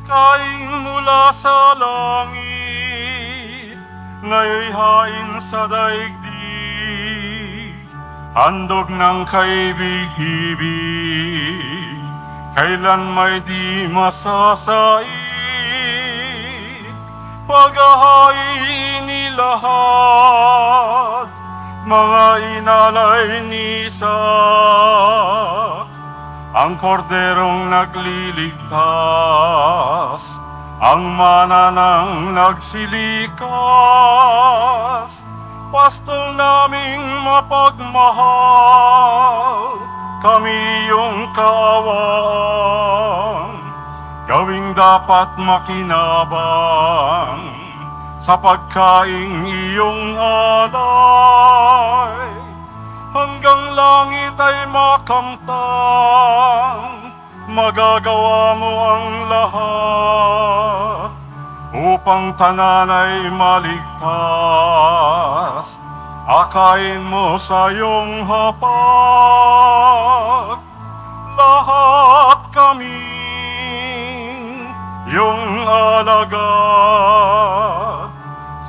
kaing mula sa langit, ngaya'y hain sa daigdig, handog ng kaibig-ibig, kailan may di masasait, paghahain ni lahat, mga inalay ni Isak, ang korderong nagliligtas, ang mana ng nagsilikas, pastol naming mapagmahal, kami iyong kaawaan, gawing dapat makinabang, sa pagkaing iyong alay, hanggang langit ay makamtang, magagawa mo ang lahat, upang tanan ay maligtas, akayin mo sa iyong hapak, lahat kami iyong alagad,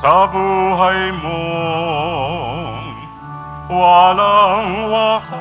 sa buhay mong walang wakas.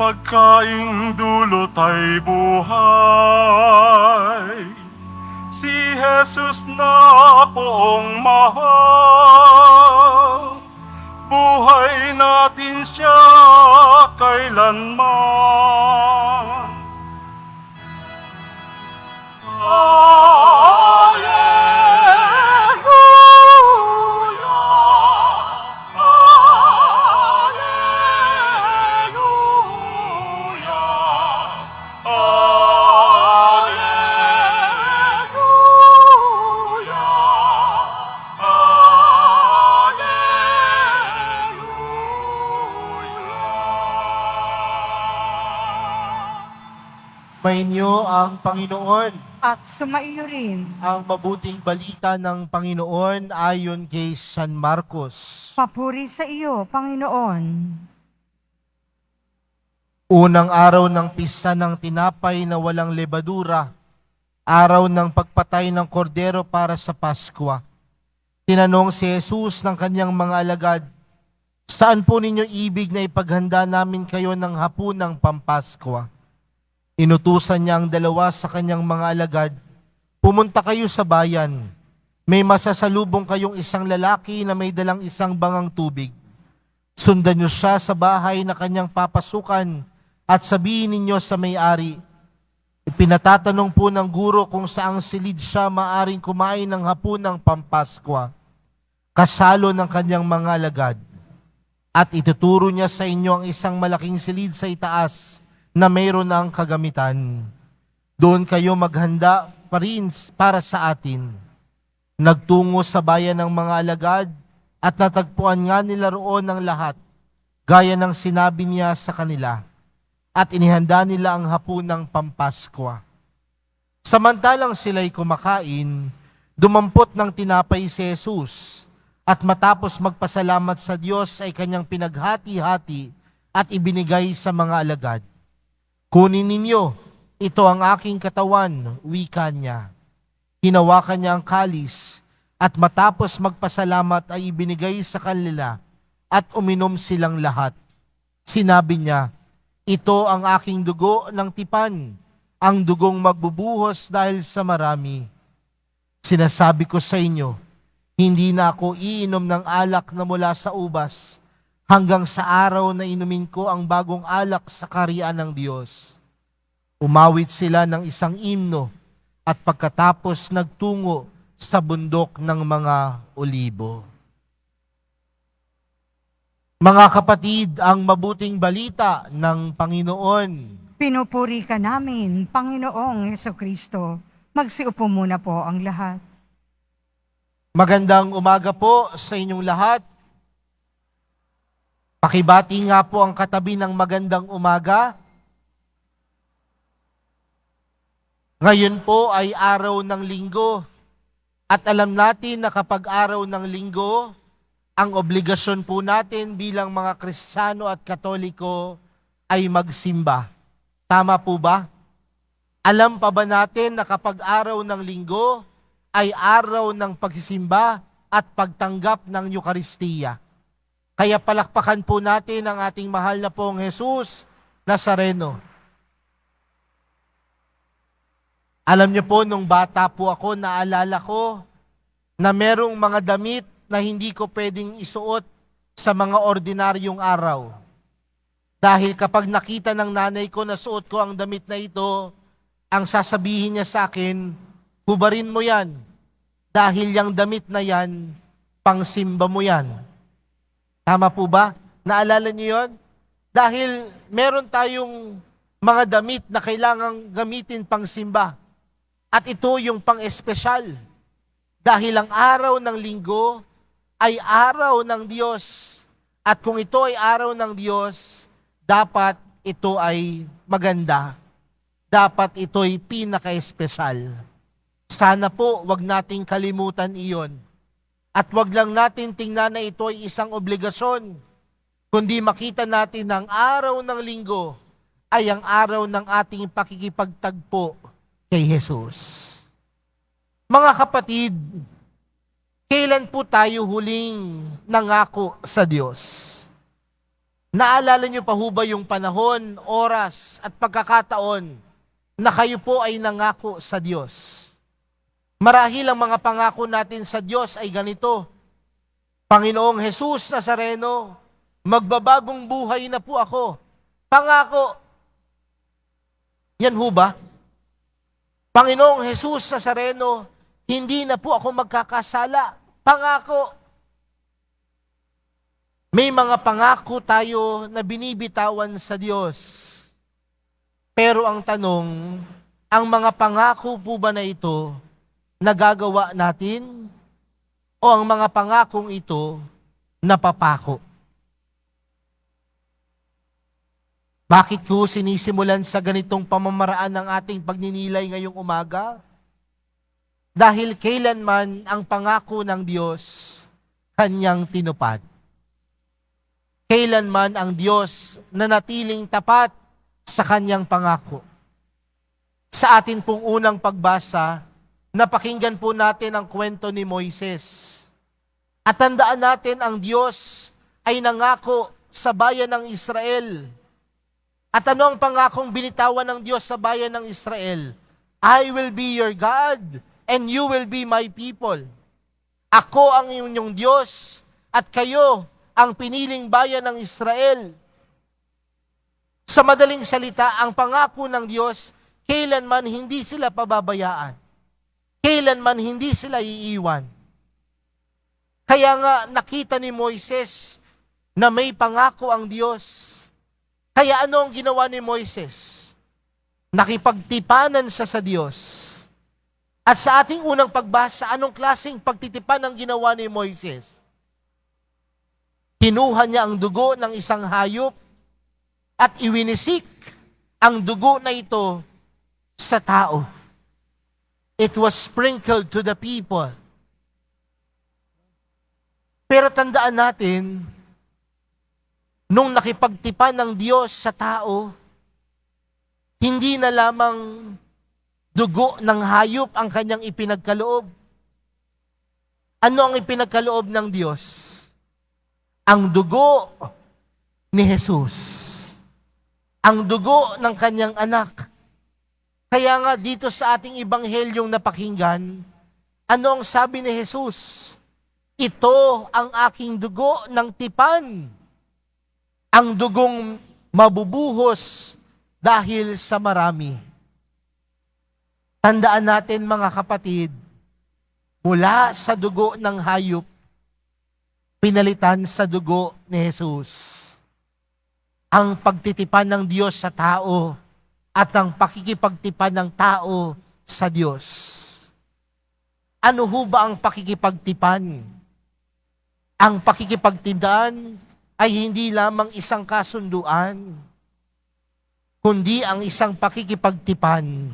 Pagkaing dulot ay buhay, si Jesus na poong mahal, buhay natin siya kailanman. Sumainyo ang Panginoon. At sumaiyo rin. Ang mabuting balita ng Panginoon ayon kay San Marcos. Papuri sa iyo, Panginoon. Unang araw ng pista ng tinapay na walang lebadura, araw ng pagpatay ng kordero para sa Paskwa. Tinanong si Jesus ng kanyang mga alagad, "Saan po ninyo ibig na ipaghanda namin kayo ng hapunang Pampaskwa?" Inutusan niya ang dalawa sa kanyang mga alagad, "Pumunta kayo sa bayan. May masasalubong kayong isang lalaki na may dalang isang bangang tubig. Sundan niyo siya sa bahay na kanyang papasukan at sabihin ninyo sa may-ari, ipinatatanong po ng guro kung saang silid siya maaring kumain ng hapunang Pampaskwa." Kasalo ng kanyang mga alagad. At ituturo niya sa inyo ang isang malaking silid sa itaas na mayroon ng kagamitan. Doon kayo maghanda pa rin para sa atin. Nagtungo sa bayan ng mga alagad at natagpuan nga nila roon ang lahat, gaya ng sinabi niya sa kanila, at inihanda nila ang hapunang Pampaskwa. Samantalang sila'y kumakain, dumampot ng tinapay si Jesus, at matapos magpasalamat sa Diyos ay kanyang pinaghati-hati at ibinigay sa mga alagad. "Kunin ninyo, ito ang aking katawan," wika niya. Hinawakan niya ang kalis, at matapos magpasalamat ay ibinigay sa kanila, at uminom silang lahat. Sinabi niya, "Ito ang aking dugo ng tipan, ang dugong magbubuhos dahil sa marami. Sinasabi ko sa inyo, hindi na ako iinom ng alak na mula sa ubas, hanggang sa araw na inumin ko ang bagong alak sa kaharian ng Diyos." Umawit sila ng isang himno at pagkatapos nagtungo sa bundok ng mga Olibo. Mga kapatid, ang mabuting balita ng Panginoon. Pinupuri ka namin, Panginoong Hesukristo. Magsiupo muna po ang lahat. Magandang umaga po sa inyong lahat. Pakibati nga po ang katabi ng magandang umaga. Ngayon po ay araw ng linggo at alam natin na kapag araw ng linggo, ang obligasyon po natin bilang mga Kristiyano at Katoliko ay magsimba. Tama po ba? Alam pa ba natin na kapag araw ng linggo ay araw ng pagsisimba at pagtanggap ng Eucharistia? Kaya palakpakan po natin ang ating mahal na pong Jesus Nazareno. Alam niyo po, nung bata po ako, naalala ko na merong mga damit na hindi ko pwedeng isuot sa mga ordinaryong araw. Dahil kapag nakita ng nanay ko na suot ko ang damit na ito, ang sasabihin niya sa akin, hubarin mo yan. Dahil yung damit na yan, pangsimba mo yan. Tama po ba? Naalala niyo yon? Dahil meron tayong mga damit na kailangang gamitin pangsimba. At ito yung pang-espesyal. Dahil ang araw ng linggo ay araw ng Diyos. At kung ito ay araw ng Diyos, dapat ito ay maganda. Dapat ito ay pinaka-espesyal. Sana po wag nating kalimutan iyon. At wag lang natin tingnan na ito ay isang obligasyon, kundi makita natin na ang araw ng linggo ay ang araw ng ating pakikipagtagpo kay Jesus. Mga kapatid, kailan po tayo huling nangako sa Diyos? Naalala niyo pa ho ba yung panahon, oras at pagkakataon na kayo po ay nangako sa Diyos? Marahil ang mga pangako natin sa Diyos ay ganito: Panginoong Jesus Nazareno, magbabagong buhay na po ako. Pangako. Yan ho ba? Panginoong Jesus Nazareno, hindi na po ako magkakasala. Pangako. May mga pangako tayo na binibitawan sa Diyos. Pero ang tanong, ang mga pangako po ba na ito nagagawa natin? O ang mga pangakong ito napapako? Bakit ko sinisimulan sa ganitong pamamaraan ng ating pagninilay ngayong umaga? Dahil kailanman ang pangako ng Diyos kanyang tinupad. Kailanman ang Diyos nanatiling tapat sa kanyang pangako. Sa atin pong unang pagbasa, napakinggan po natin ang kwento ni Moises. At tandaan natin ang Diyos ay nangako sa bayan ng Israel. At ano ang pangakong binitawan ng Diyos sa bayan ng Israel? I will be your God and you will be my people. Ako ang inyong Diyos at kayo ang piniling bayan ng Israel. Sa madaling salita, ang pangako ng Diyos, kailanman hindi sila pababayaan. Kailanman hindi sila iiwan. Kaya nga nakita ni Moises na may pangako ang Diyos. Kaya ano ang ginawa ni Moises? Nakipagtipanan siya sa Diyos. At sa ating unang pagbasa, anong klaseng pagtitipan ang ginawa ni Moises? Kinuha niya ang dugo ng isang hayop at iwinisik ang dugo na ito sa tao. It was sprinkled to the people. Pero tandaan natin, nung nakipagtipan ng Diyos sa tao, hindi na lamang dugo ng hayop ang kanyang ipinagkaloob. Ano ang ipinagkaloob ng Diyos? Ang dugo ni Jesus. Ang dugo ng kanyang anak. Kaya nga dito sa ating ibanghelyong napakinggan, ano ang sabi ni Jesus? Ito ang aking dugo ng tipan. Ang dugong mabubuhos dahil sa marami. Tandaan natin mga kapatid, mula sa dugo ng hayop, pinalitan sa dugo ni Jesus. Ang pagtitipan ng Diyos sa tao at ang pakikipagtipan ng tao sa Diyos. Ano ho ba ang pakikipagtipan? Ang pakikipagtipan ay hindi lamang isang kasunduan, kundi ang isang pakikipagtipan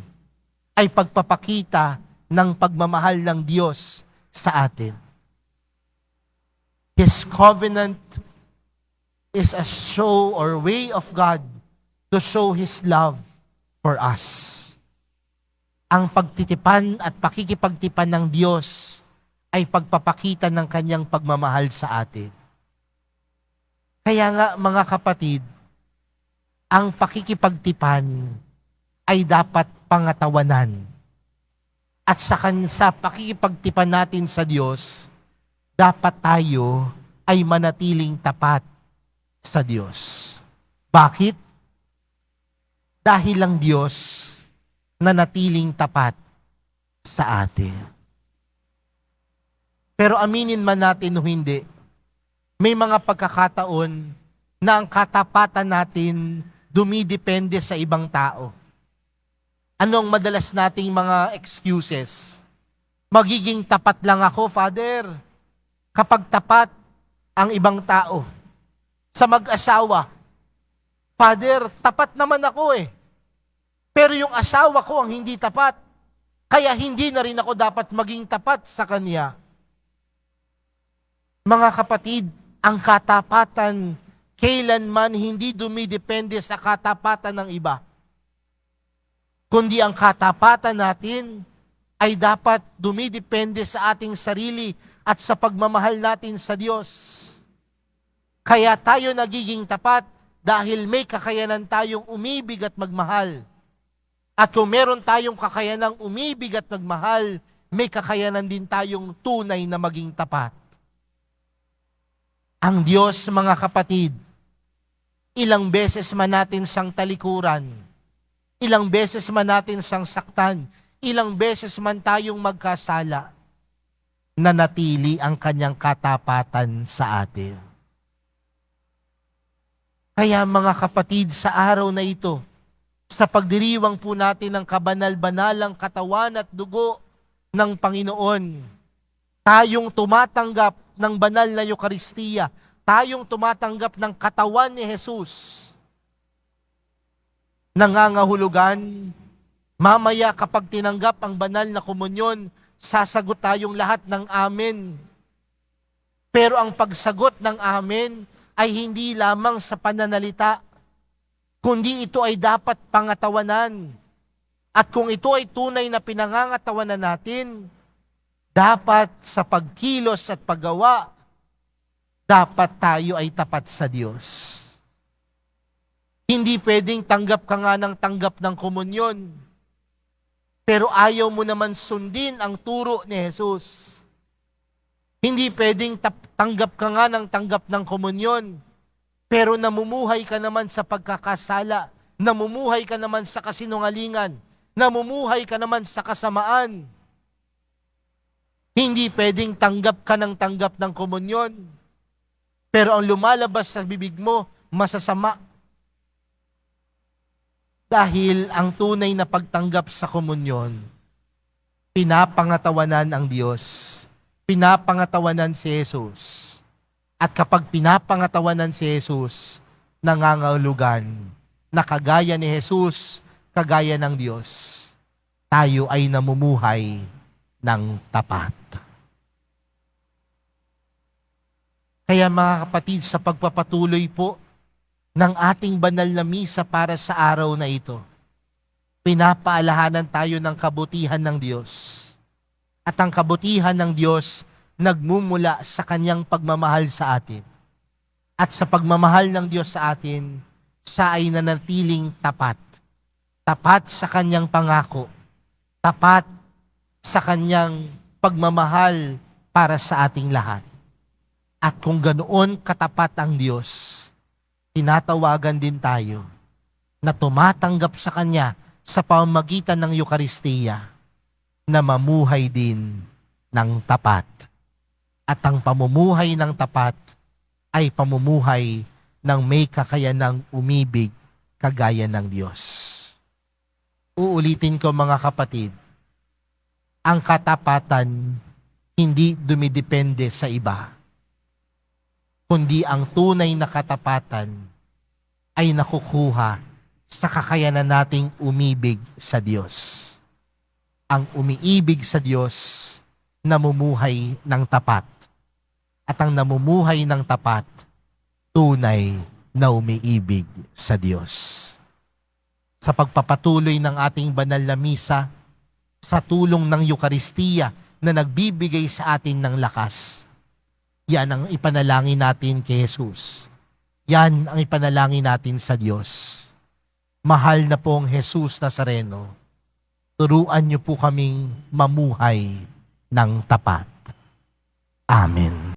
ay pagpapakita ng pagmamahal ng Diyos sa atin. His covenant is a show or way of God to show His love for us. Ang pagtitipan at pakikipagtipan ng Diyos ay pagpapakita ng Kanyang pagmamahal sa atin. Kaya nga mga kapatid, ang pakikipagtipan ay dapat pangatawanan. At sa pakikipagtipan natin sa Diyos, dapat tayo ay manatiling tapat sa Diyos. Bakit? Dahil ang Diyos nanatiling tapat sa atin. Pero aminin man natin o hindi, may mga pagkakataon na ang katapatan natin dumidepende sa ibang tao. Anong madalas nating mga excuses? Magiging tapat lang ako, Father, kapag tapat ang ibang tao. Sa mag-asawa, Father, tapat naman ako eh. Pero yung asawa ko ang hindi tapat, kaya hindi na rin ako dapat maging tapat sa kanya. Mga kapatid, ang katapatan kailanman hindi dumidepende sa katapatan ng iba. Kundi ang katapatan natin ay dapat dumidepende sa ating sarili at sa pagmamahal natin sa Diyos. Kaya tayo nagiging tapat dahil may kakayanan tayong umibig at magmahal. At kung meron tayong kakayanang umibig at magmahal, may kakayanan din tayong tunay na maging tapat. Ang Diyos, mga kapatid, ilang beses man natin siyang talikuran, ilang beses man natin siyang saktan, ilang beses man tayong magkasala, nanatili ang kanyang katapatan sa atin. Kaya mga kapatid, sa araw na ito, sa pagdiriwang po natin ng kabanal-banalang katawan at dugo ng Panginoon, tayong tumatanggap ng banal na Eucharistia, tayong tumatanggap ng katawan ni Jesus, nangangahulugan, mamaya kapag tinanggap ang banal na komunyon, sasagot tayong lahat ng amen. Pero ang pagsagot ng amen ay hindi lamang sa pananalita, kundi ito ay dapat pangatawanan. At kung ito ay tunay na pinangangatawanan natin, dapat sa pagkilos at paggawa, dapat tayo ay tapat sa Diyos. Hindi pwedeng tanggap ka nga ng tanggap ng komunyon, pero ayaw mo naman sundin ang turo ni Jesus. Hindi pwedeng tanggap ka nga ng tanggap ng komunyon, pero namumuhay ka naman sa pagkakasala, namumuhay ka naman sa kasinungalingan, namumuhay ka naman sa kasamaan. Hindi pwedeng tanggap ka ng tanggap ng komunyon, pero ang lumalabas sa bibig mo, masasama. Dahil ang tunay na pagtanggap sa komunyon, pinapangatawanan ang Diyos, pinapangatawanan si Jesus. At kapag pinapangatawanan si Jesus, nangangahulugan na kagaya ni Jesus, kagaya ng Diyos, tayo ay namumuhay ng tapat. Kaya mga kapatid, sa pagpapatuloy po ng ating banal na misa para sa araw na ito, pinapaalahanan tayo ng kabutihan ng Diyos. At ang kabutihan ng Diyos nagmumula sa kanyang pagmamahal sa atin. At sa pagmamahal ng Diyos sa atin, siya ay nanatiling tapat. Tapat sa kanyang pangako. Tapat sa kanyang pagmamahal para sa ating lahat. At kung ganoon katapat ang Diyos, tinatawagan din tayo na tumatanggap sa Kanya sa pamamagitan ng Eucharistia na mamuhay din ng tapat. At ang pamumuhay ng tapat ay pamumuhay ng may kakayanang umibig kagaya ng Diyos. Uulitin ko mga kapatid, ang katapatan hindi dumidepende sa iba, kundi ang tunay na katapatan ay nakukuha sa kakayanan nating umibig sa Diyos. Ang umiibig sa Diyos, namumuhay ng tapat. At ang namumuhay ng tapat, tunay na umiibig sa Diyos. Sa pagpapatuloy ng ating banal na misa, sa tulong ng Eukaristiya na nagbibigay sa atin ng lakas, yan ang ipanalangin natin kay Jesus. Yan ang ipanalangin natin sa Diyos. Mahal na pong Jesus Nazareno, turuan niyo po kaming mamuhay ng tapat. Amen.